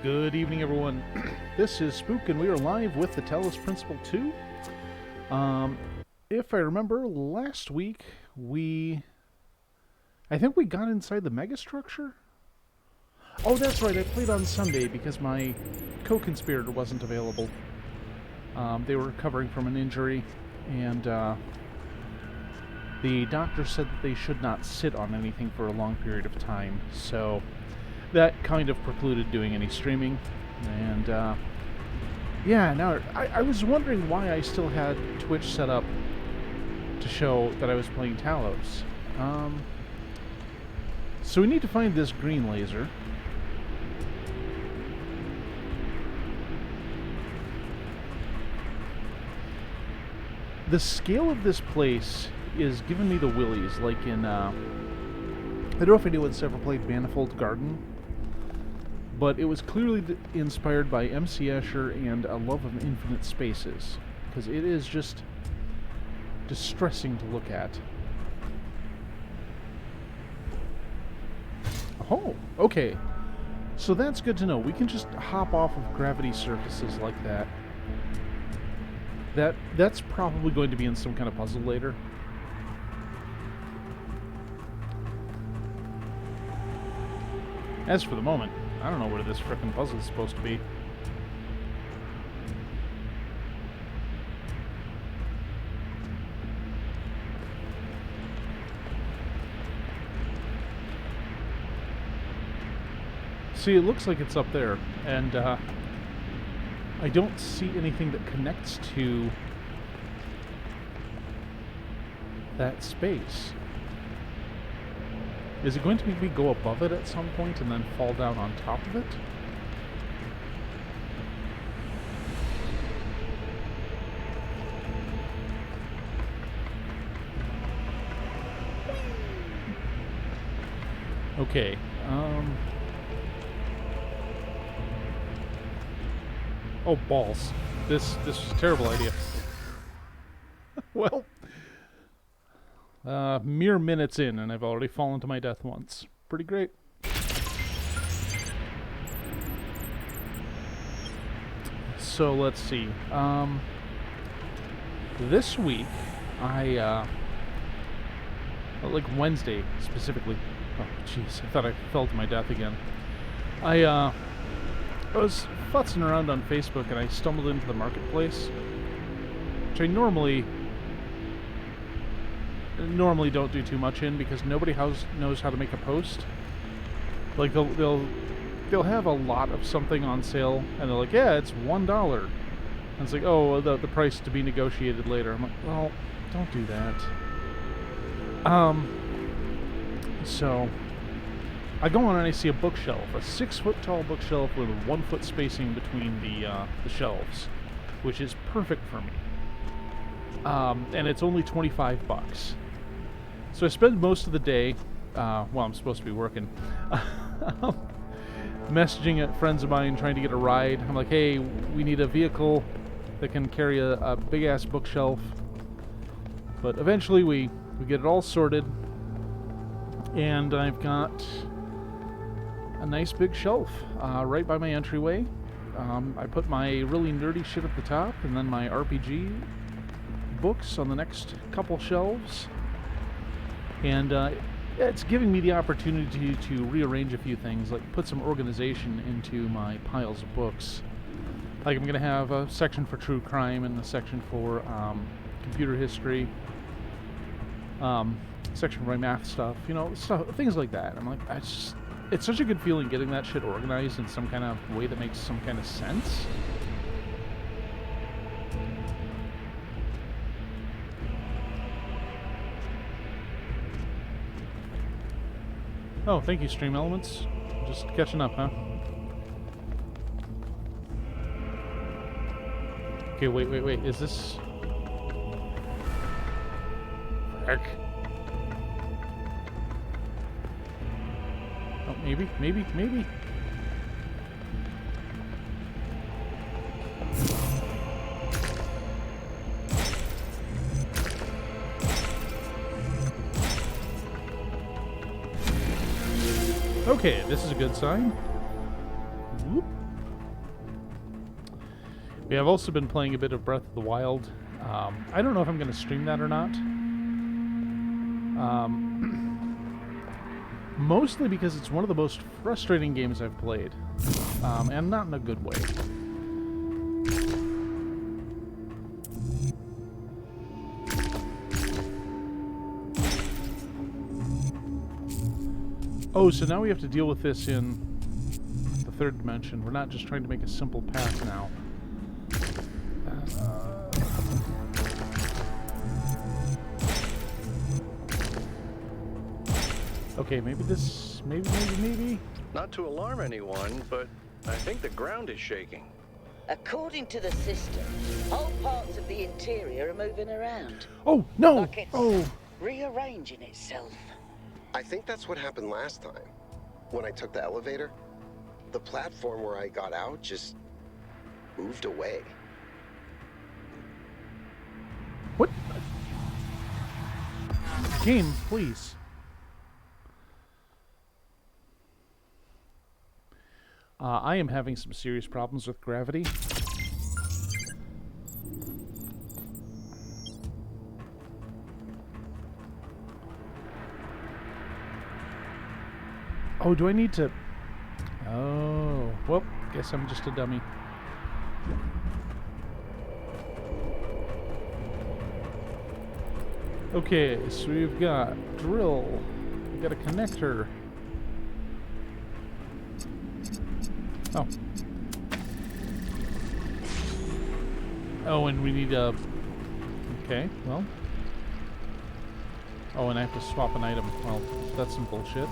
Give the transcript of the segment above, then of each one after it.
Good evening, everyone. This is Spook, and we are live with the Talos Principle 2. If I remember, last week I think we got inside the megastructure? Oh, that's right, I played on Sunday because my co-conspirator wasn't available. They were recovering from an injury, and the doctor said that they should not sit on anything for a long period of time, so that kind of precluded doing any streaming. And yeah, now I was wondering why I still had Twitch set up to show that I was playing Talos. So we need to find this green laser. The scale of this place is giving me the willies, like in I don't know if anyone's ever played Manifold Garden, but it was clearly inspired by M.C. Escher and a love of infinite spaces, because it is just distressing to look at. Oh, okay. So that's good to know. We can just hop off of gravity surfaces like that. That's probably going to be in some kind of puzzle later. As for the moment, I don't know where this frickin' puzzle is supposed to be. See, it looks like it's up there, and I don't see anything that connects to that space. Is it going to make me go above it at some point and then fall down on top of it? Okay, oh, balls. This is a terrible idea. Well, mere minutes in, and I've already fallen to my death once. Pretty great. So, let's see. This week, like Wednesday, specifically. Oh, jeez, I thought I fell to my death again. I was futzing around on Facebook, and I stumbled into the marketplace, which I normally don't do too much in because nobody knows how to make a post. Like they'll have a lot of something on sale, and they're like, yeah, it's $1. And it's like, oh, the price to be negotiated later. I'm like, well, don't do that. So I go on and I see a bookshelf, a 6-foot tall bookshelf with 1 foot spacing between the shelves, which is perfect for me. And it's only $25. So I spend most of the day, while I'm supposed to be working, messaging at friends of mine trying to get a ride. I'm like, hey, we need a vehicle that can carry a big-ass bookshelf. But eventually we get it all sorted, and I've got a nice big shelf right by my entryway. I put my really nerdy shit at the top, and then my RPG books on the next couple shelves. And it's giving me the opportunity to rearrange a few things, like put some organization into my piles of books. Like I'm going to have a section for true crime and a section for computer history, section for my math stuff, things like that. I'm like, it's such a good feeling getting that shit organized in some kind of way that makes some kind of sense. Oh, thank you, Stream Elements. Just catching up, huh? Okay, wait. Is this... Frick. Oh, maybe. Okay, this is a good sign. Whoop. Yeah, I've also been playing a bit of Breath of the Wild. I don't know if I'm going to stream that or not. Mostly because it's one of the most frustrating games I've played. And not in a good way. Oh, so now we have to deal with this in the third dimension. We're not just trying to make a simple path now. Okay, maybe this... Maybe... Not to alarm anyone, but I think the ground is shaking. According to the system, whole parts of the interior are moving around. Oh, no! Like it's Oh! rearranging itself. I think that's what happened last time. When I took the elevator, the platform where I got out just moved away. What? Game, please. I am having some serious problems with gravity. Oh, do I need to... Oh, well, guess I'm just a dummy. Okay, so we've got drill, we've got a connector. Oh. Oh, and we need a... Okay, well. Oh, and I have to swap an item. Well, that's some bullshit.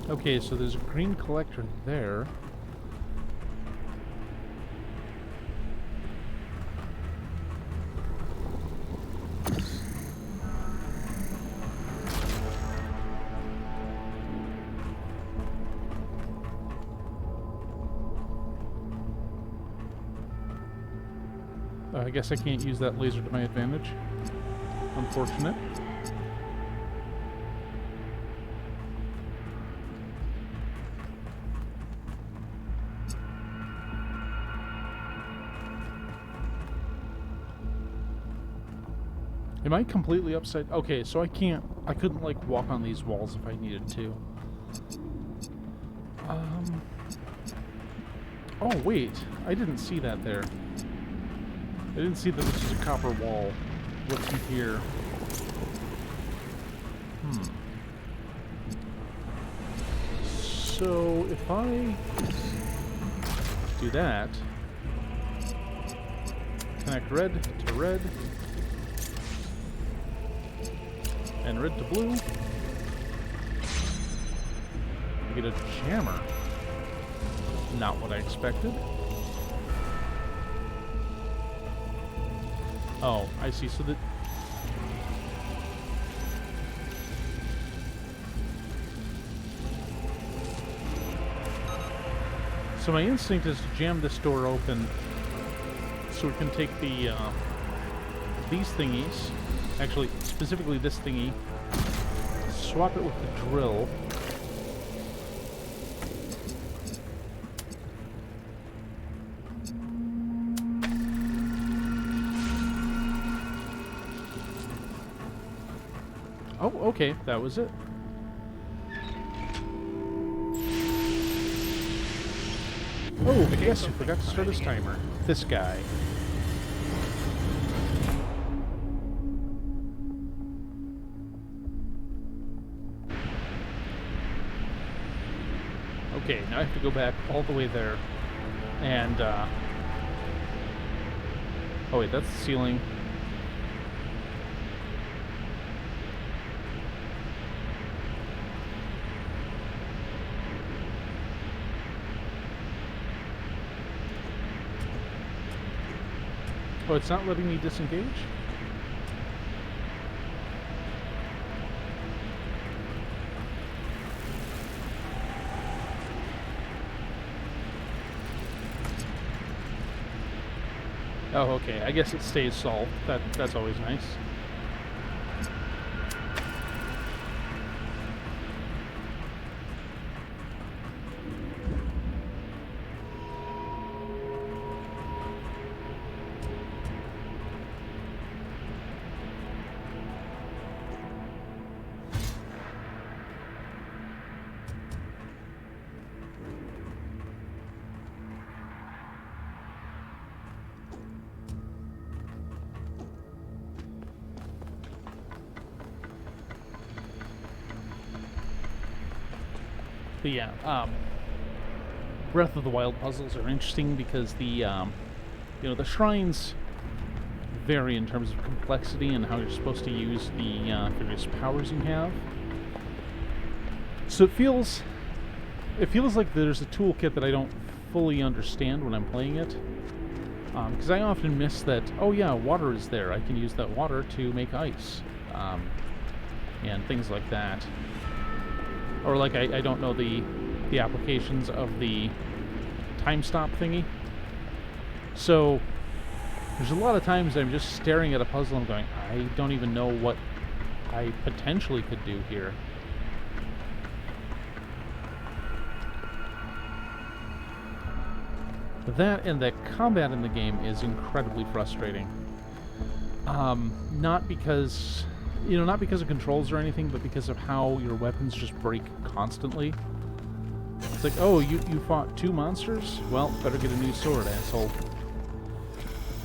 Okay, so there's a green collector there. I guess I can't use that laser to my advantage. Unfortunate. Am I completely upside? Okay, so I couldn't like walk on these walls if I needed to. Oh wait, I didn't see that there. I didn't see that this is a copper wall. What's in here? So if I do that, connect red to red, and red to blue, I get a jammer. Not what I expected. Oh, I see. So that... So my instinct is to jam this door open so we can take the, these thingies, actually, specifically this thingy, swap it with the drill. Oh, okay, that was it. Oh, I guess I forgot to start his timer. This guy. Okay, now I have to go back all the way there. And, oh wait, that's the ceiling. Oh, it's not letting me disengage? Oh, okay. I guess it stays solved. That's always nice. But yeah, Breath of the Wild puzzles are interesting because the the shrines vary in terms of complexity and how you're supposed to use the various powers you have. So it feels like there's a toolkit that I don't fully understand when I'm playing it, because I often miss that. Oh yeah, water is there. I can use that water to make ice, and things like that. Or like I don't know the applications of the time stop thingy. So there's a lot of times I'm just staring at a puzzle and going, I don't even know what I potentially could do here. That and the combat in the game is incredibly frustrating. Not because of controls or anything, but because of how your weapons just break constantly. It's like, oh, you fought 2 monsters? Well, better get a new sword, asshole.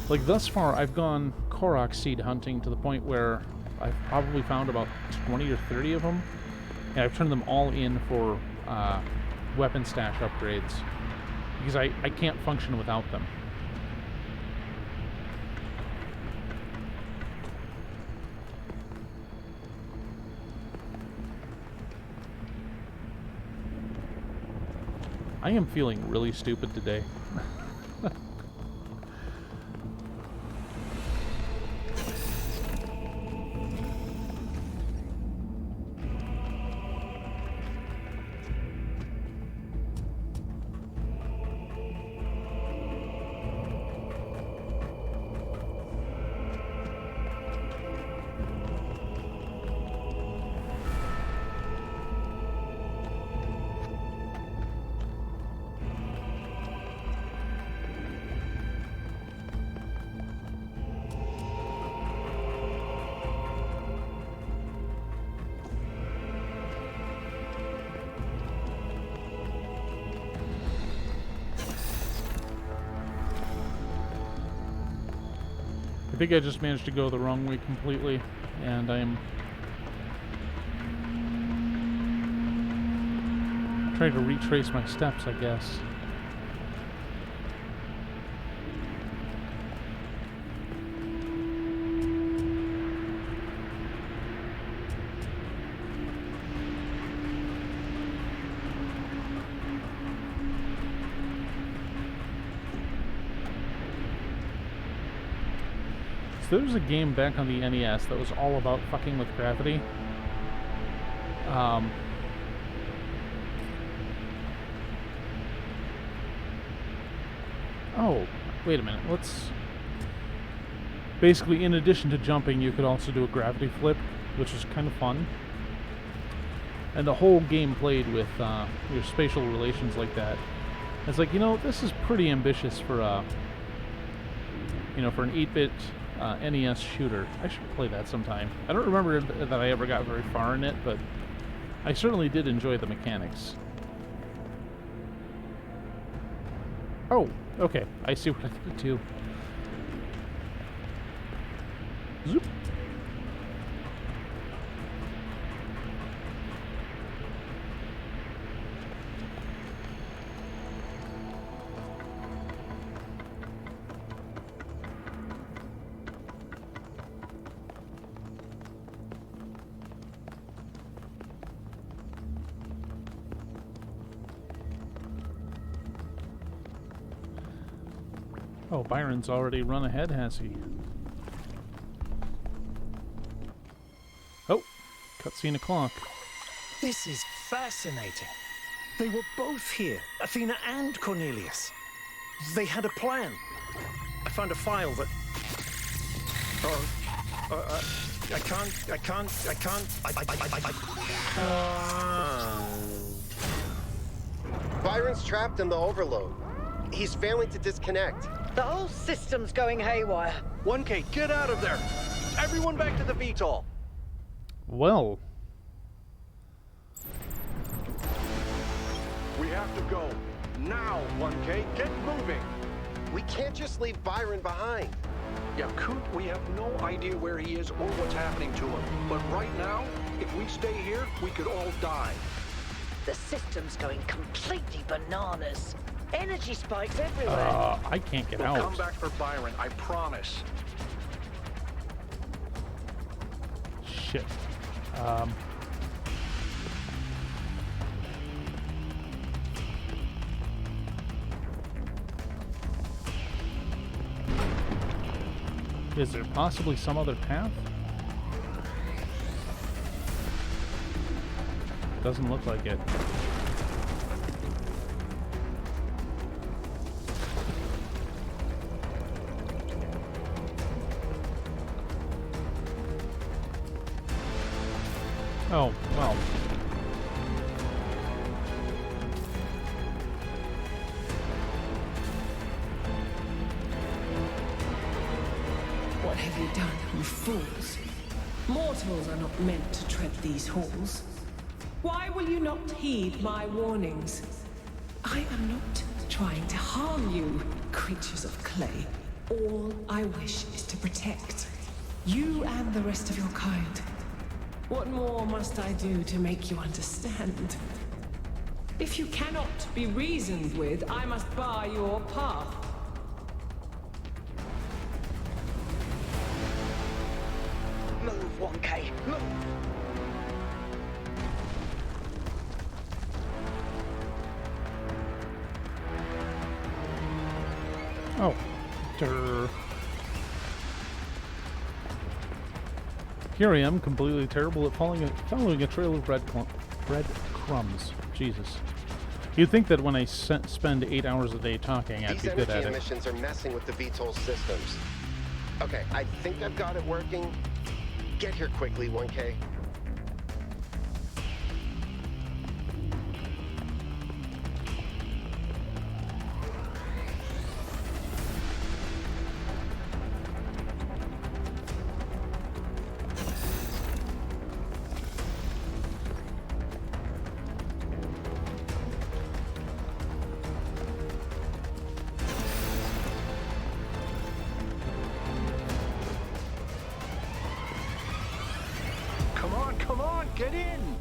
Like, thus far, I've gone Korok seed hunting to the point where I've probably found about 20 or 30 of them, and I've turned them all in for weapon stash upgrades, because I can't function without them. I am feeling really stupid today. I think I just managed to go the wrong way completely, and I'm trying to retrace my steps, I guess. There was a game back on the NES that was all about fucking with gravity. Oh, wait a minute. Let's... Basically, in addition to jumping, you could also do a gravity flip, which is kind of fun. And the whole game played with your spatial relations like that. It's like, this is pretty ambitious for for an 8-bit NES shooter. I should play that sometime. I don't remember that I ever got very far in it, but I certainly did enjoy the mechanics. Oh, okay. I see what I did too. Zoop. Oh, Byron's already run ahead, has he? Oh, cutscene o'clock. This is fascinating. They were both here, Athena and Cornelius. They had a plan. I found a file that... I can't... Byron's trapped in the overload. He's failing to disconnect. The whole system's going haywire. 1K, get out of there! Everyone back to the VTOL! Well, We have to go. Now, 1K, get moving! We can't just leave Byron behind. Yeah, Coot, we have no idea where he is or what's happening to him. But right now, if we stay here, we could all die. The system's going completely bananas. Energy spikes everywhere. I can't get We'll out. come back for Byron, I promise. Shit. Is there possibly some other path? Doesn't look like it. Oh, well. What have you done, you fools? Mortals are not meant to tread these halls. Why will you not heed my warnings? I am not trying to harm you, creatures of clay. All I wish is to protect you and the rest of your kind. What more must I do to make you understand? If you cannot be reasoned with, I must bar your path. Move, 1K, move. Oh. Durr. Here I am, completely terrible at following a trail of breadcrumbs. Jesus. You'd think that when I spend 8 hours a day talking, I'd These be good energy at it. emissions are messing with the VTOL systems. Okay, I think I've got it working. Get here quickly, 1K. Come on, get in!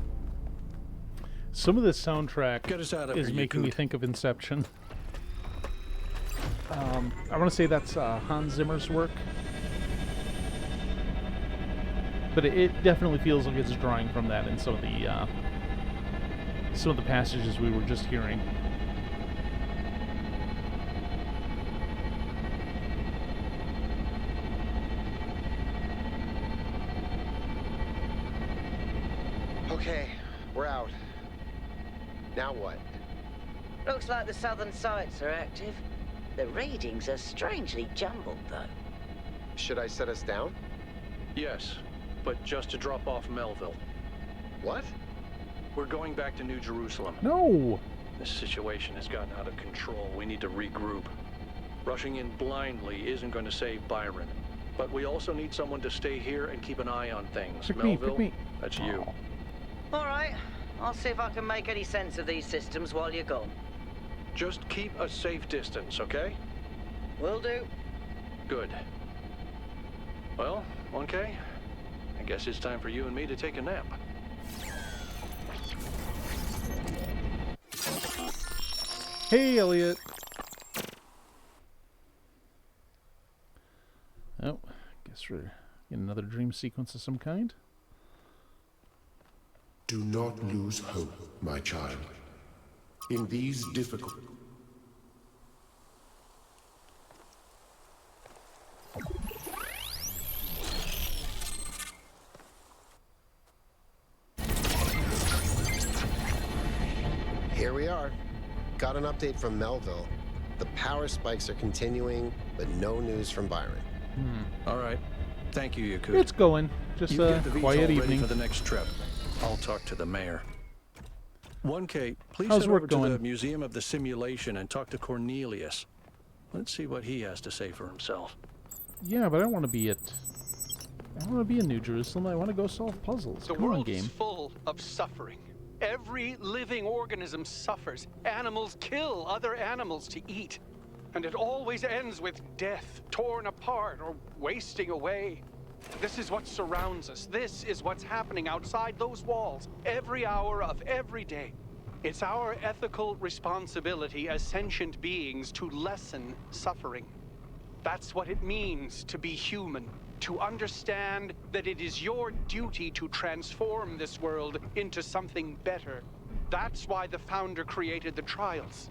Some of this soundtrack Get us out of is here, you making me coot. think of Inception. I want to say that's Hans Zimmer's work. But it definitely feels like it's drawing from that in some of the passages we were just hearing. Okay, we're out. Now what? Looks like the southern sites are active. The readings are strangely jumbled, though. Should I set us down? Yes, but just to drop off Melville. What? We're going back to New Jerusalem. No! This situation has gotten out of control. We need to regroup. Rushing in blindly isn't going to save Byron. But we also need someone to stay here and keep an eye on things. Pick Melville, me. that's you. Aw. All right, I'll see if I can make any sense of these systems while you're gone. Just keep a safe distance, okay? Will do. Good. Well, 1K, I guess it's time for you and me to take a nap. Hey, Elliot! Oh, guess we're in another dream sequence of some kind. Do not lose hope, my child. In these difficult... Here we are. Got an update from Melville. The power spikes are continuing, but no news from Byron. All right. Thank you, Yakut. It's going. Just You a get the VTOL quiet ready evening. for the next trip. I'll talk to the mayor. 1K, please How's head work over to the going? Museum of the Simulation and talk to Cornelius. Let's see what he has to say for himself. Yeah, but I want to be at... I want to be in New Jerusalem. I want to go solve puzzles. The Come on, world game. is full of suffering. Every living organism suffers. Animals kill other animals to eat. And it always ends with death, torn apart or wasting away. This is what surrounds us. This is what's happening outside those walls, every hour of every day. It's our ethical responsibility as sentient beings to lessen suffering. That's what it means to be human. To understand that it is your duty to transform this world into something better. That's why the Founder created the trials.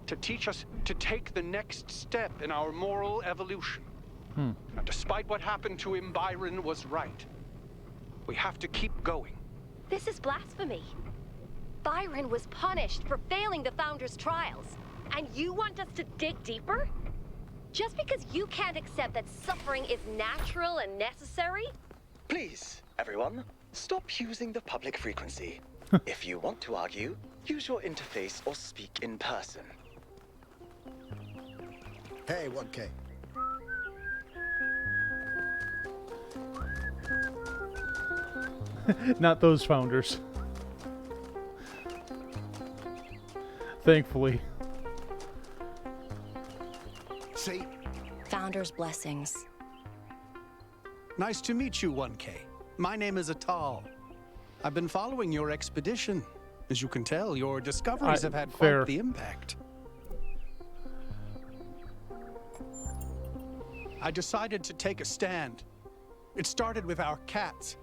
To teach us to take the next step in our moral evolution. And despite what happened to him, Byron was right. We have to keep going. This is blasphemy. Byron was punished for failing the Founder's trials. And you want us to dig deeper? Just because you can't accept that suffering is natural and necessary? Please, everyone, stop using the public frequency. If you want to argue, use your interface or speak in person. Hey, 1K. Not those founders. Thankfully. See? Founder's blessings. Nice to meet you, 1K. My name is Atal. I've been following your expedition. As you can tell, your discoveries have had fair. quite the impact. I decided to take a stand. It started with our cats.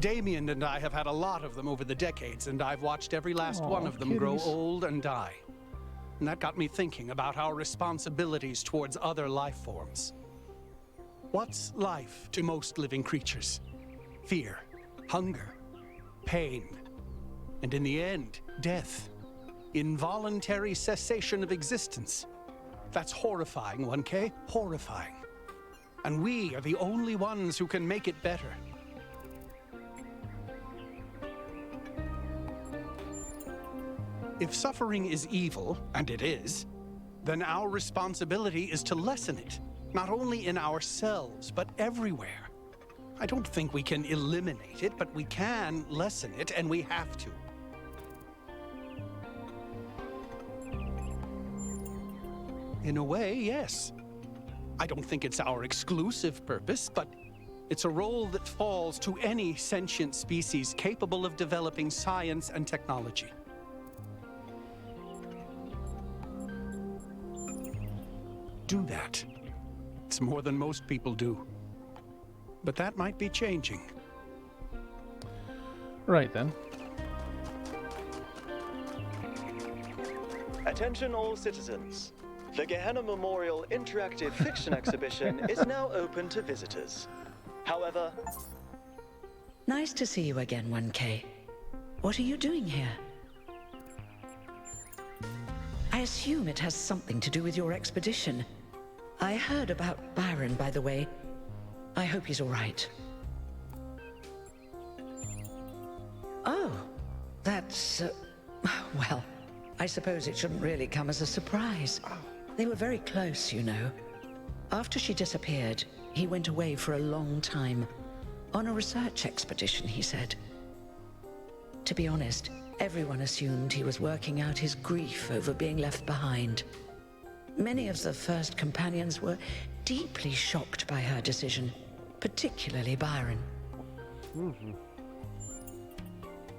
Damien and I have had a lot of them over the decades, and I've watched every last one of them grow kitties. old and die. And that got me thinking about our responsibilities towards other life forms. What's life to most living creatures? Fear, hunger, pain, and in the end, death. Involuntary cessation of existence. That's horrifying, 1K, horrifying. And we are the only ones who can make it better. If suffering is evil, and it is, then our responsibility is to lessen it, not only in ourselves, but everywhere. I don't think we can eliminate it, but we can lessen it, and we have to. In a way, yes. I don't think it's our exclusive purpose, but it's a role that falls to any sentient species capable of developing science and technology. Do that. It's more than most people do. But that might be changing. Right then. Attention all citizens. The Gehenna Memorial Interactive Fiction Exhibition is now open to visitors. However... Nice to see you again, 1K. What are you doing here? I assume it has something to do with your expedition. I heard about Byron, by the way. I hope he's all right. Oh, that's... well, I suppose it shouldn't really come as a surprise. They were very close, you know. After she disappeared, he went away for a long time. On a research expedition, he said. To be honest, everyone assumed he was working out his grief over being left behind. Many of the first companions were deeply shocked by her decision, particularly Byron.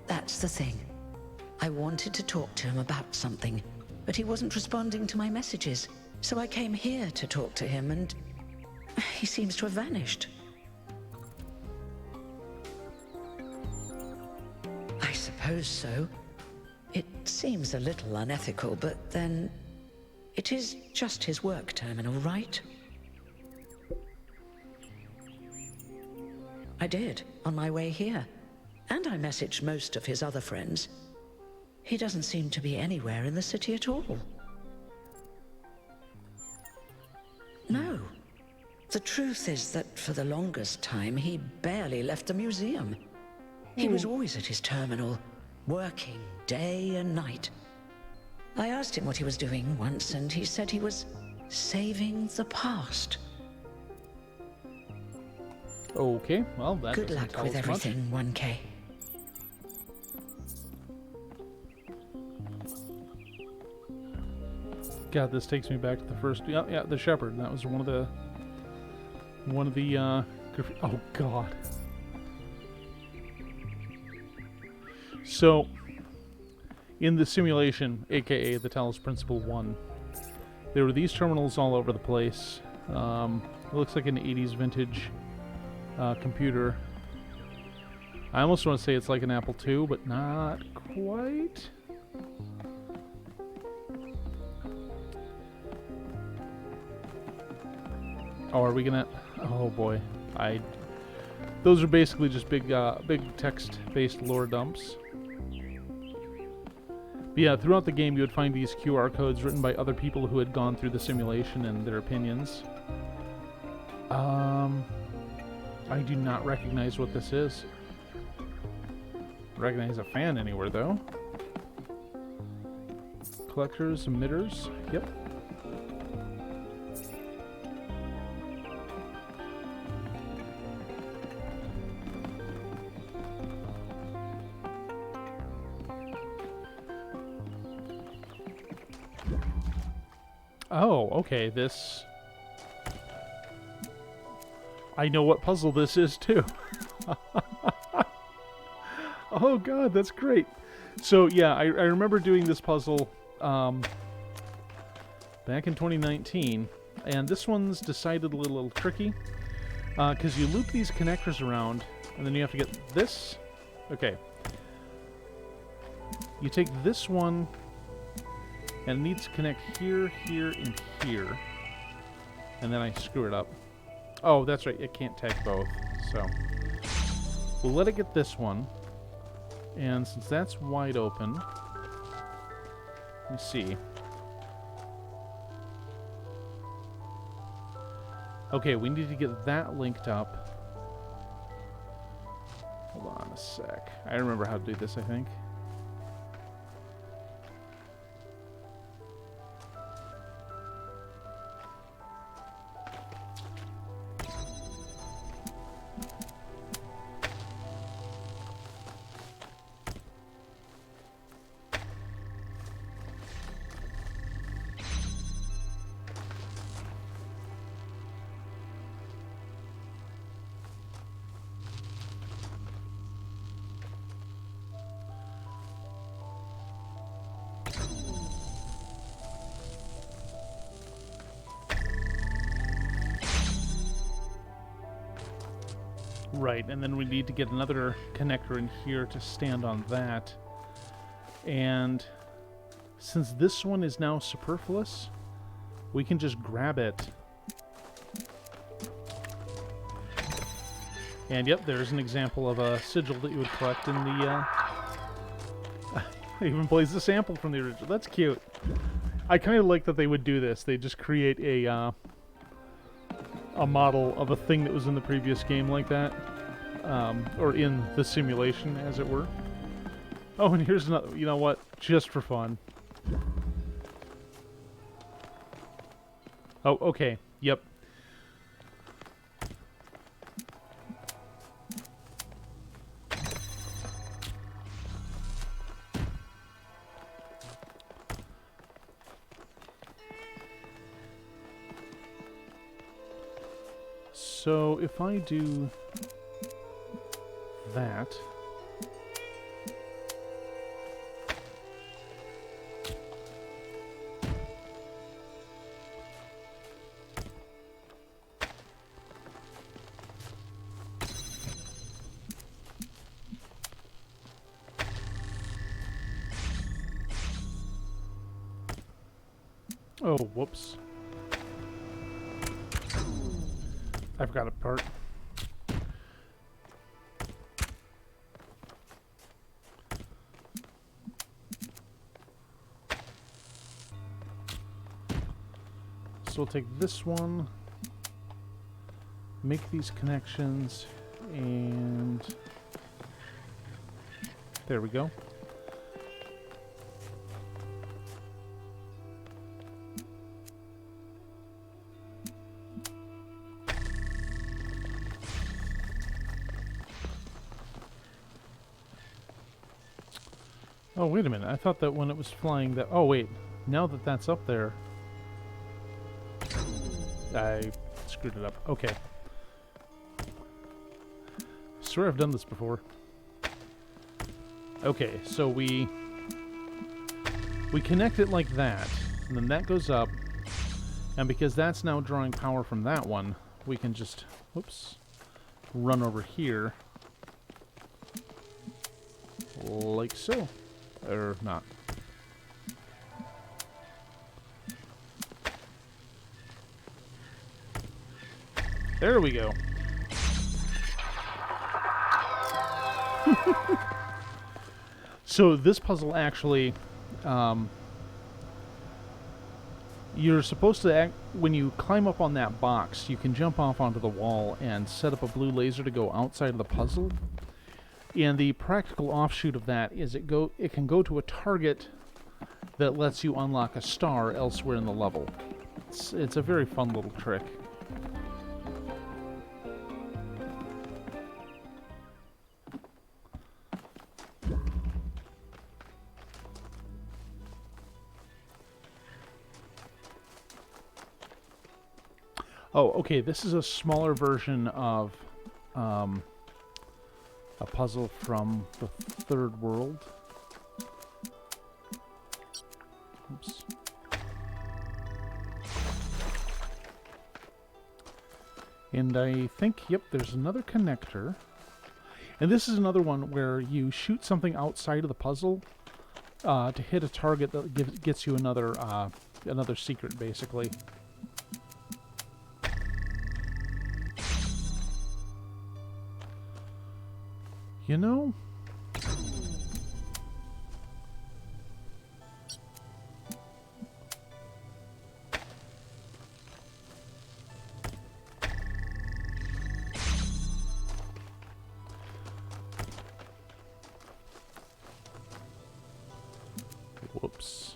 That's the thing. I wanted to talk to him about something, but he wasn't responding to my messages. So I came here to talk to him, and he seems to have vanished. I suppose so. It seems a little unethical, but then it is just his work terminal, right? I did, on my way here. And I messaged most of his other friends. He doesn't seem to be anywhere in the city at all. No. The truth is that for the longest time, he barely left the museum. He was always at his terminal, working day and night. I asked him what he was doing once, and he said he was saving the past. Okay, well, that Good doesn't luck tell with us much. everything, 1K. God, this takes me back to the first. Yeah, the shepherd. That was one of the. Oh God. So, in the simulation, aka the Talos Principle 1, there were these terminals all over the place. It looks like an 80s vintage computer. I almost want to say it's like an Apple II, but not quite. Oh, are we gonna? Oh boy, those are basically just big text-based lore dumps. But yeah, throughout the game you would find these QR codes written by other people who had gone through the simulation and their opinions. I do not recognize what this is. Recognize a fan anywhere though. Collectors, emitters. Yep. Oh, okay, this... I know what puzzle this is, too. Oh god, that's great. So, yeah, I remember doing this puzzle back in 2019, and this one's decidedly a little tricky, because you loop these connectors around, and then you have to get this... Okay. You take this one... and it needs to connect here, here, and here. And then I screw it up. Oh, that's right. It can't tag both. So we'll let it get this one. And since that's wide open, let me see. Okay, we need to get that linked up. Hold on a sec. I remember how to do this, I think. Right, and then we need to get another connector in here to stand on that. And since this one is now superfluous, we can just grab it. And yep, there's an example of a sigil that you would collect in the... It even plays the sample from the original. That's cute. I kind of like that they would do this. They just create a model of a thing that was in the previous game like that. Or in the simulation, as it were. Oh, and here's another, you know what? Just for fun. Oh, okay. Yep. So, if I do that... Oh, whoops. I forgot a part. So we'll take this one, make these connections, and there we go. Oh, wait a minute. I thought that when it was flying that... Oh, wait. Now that that's up there... I screwed it up. Okay. Swear I've done this before. Okay, so we connect it like that, and then that goes up, and because that's now drawing power from that one, we can just, whoops, run over here, like so. Or not. There we go. So this puzzle actually, you're supposed to when you climb up on that box, you can jump off onto the wall and set up a blue laser to go outside of the puzzle. And the practical offshoot of that is it can go to a target that lets you unlock a star elsewhere in the level. It's a very fun little trick. Oh, okay, this is a smaller version of a puzzle from the third world. Oops. And I think, yep, there's another connector. And this is another one where you shoot something outside of the puzzle to hit a target that gets you another secret, basically. You know, whoops.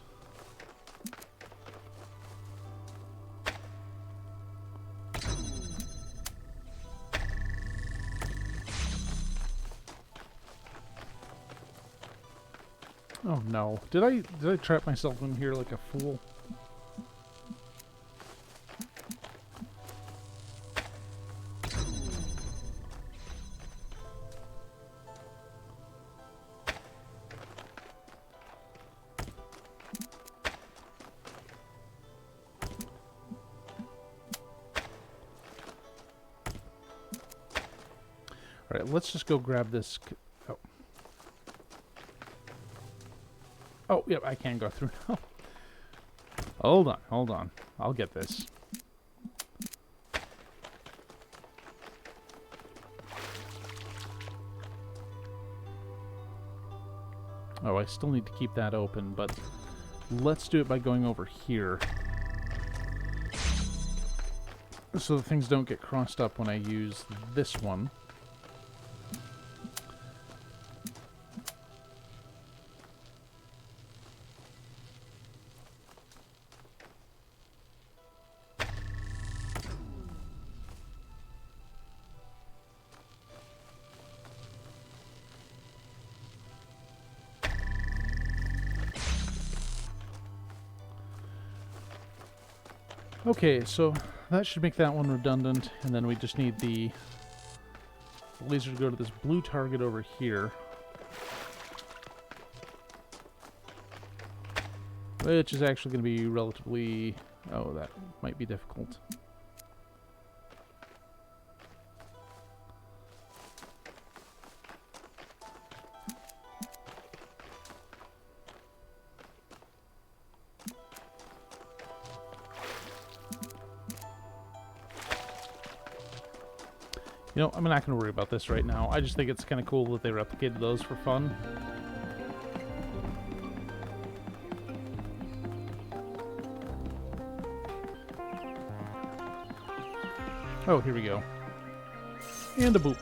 Oh no. Did I trap myself in here like a fool? Alright, let's just go grab this. Oh. Oh, yep, I can go through now. Hold on. I'll get this. Oh, I still need to keep that open, but let's do it by going over here. So the things don't get crossed up when I use this one. Okay, so that should make that one redundant, and then we just need the laser to go to this blue target over here. Which is actually going to be relatively... Oh, that might be difficult. You know, I'm not going to worry about this right now. I just think it's kind of cool that they replicated those for fun. Oh, here we go. And a boop.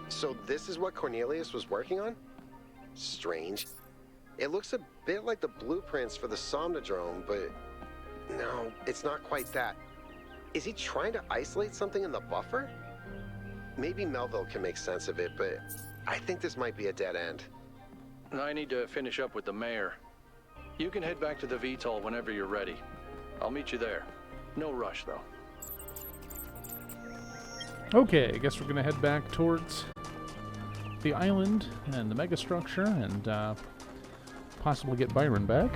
So this is what Cornelius was working on? Strange. It looks a bit like the blueprints for the Somnodrome, but no, it's not quite that. Is he trying to isolate something in the buffer? Maybe Melville can make sense of it, but I think this might be a dead end. I need to finish up with the mayor. You can head back to the VTOL whenever you're ready. I'll meet you there. No rush, though. Okay, I guess we're gonna head back towards the island and the megastructure and possibly get Byron back.